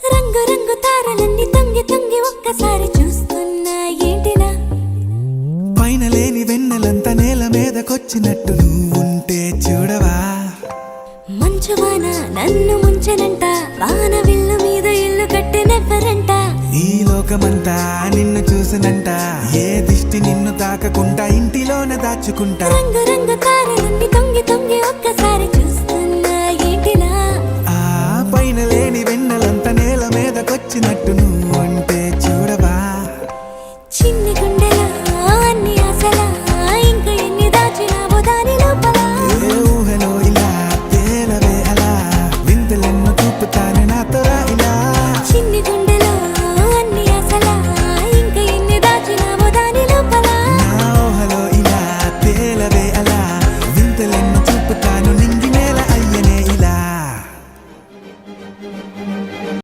రంగు రంగు తారలన్నీ తొంగి తొంగి ఒక్కసారి చూస్తున్నా ఏంటినా పైన లేని వెన్నెలంతా నేల మీదకొచ్చినట్టు నువ్వుంటే చూడవా మంచువాన నన్ను ముంచనంట వాన విల్లు మీద ఇల్లు కట్టినెవ్వరంట ఈ లోకమంతా నిన్ను చూసినంట ఏ దిష్టి నిన్ను తాకకుండా ఇంటిలోనే దాచుకుంటా రంగు